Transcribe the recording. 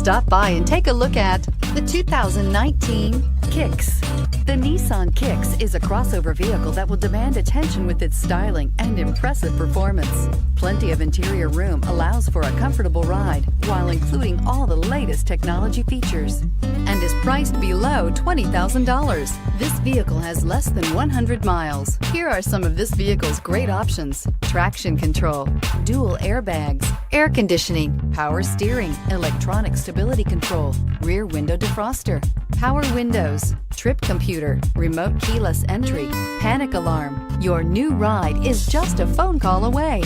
Stop by and take a look at the 2019 Kicks. The Nissan Kicks is a crossover vehicle that will demand attention with its styling and impressive performance. Plenty of interior room allows for a comfortable ride while including all the latest technology features and is priced below $20,000. This vehicle has less than 100 miles. Here are some of this vehicle's great options: traction control, dual airbags, air conditioning, power steering, electronic stability control, rear window defroster, power windows, trip computer, remote keyless entry, panic alarm. Your new ride is just a phone call away.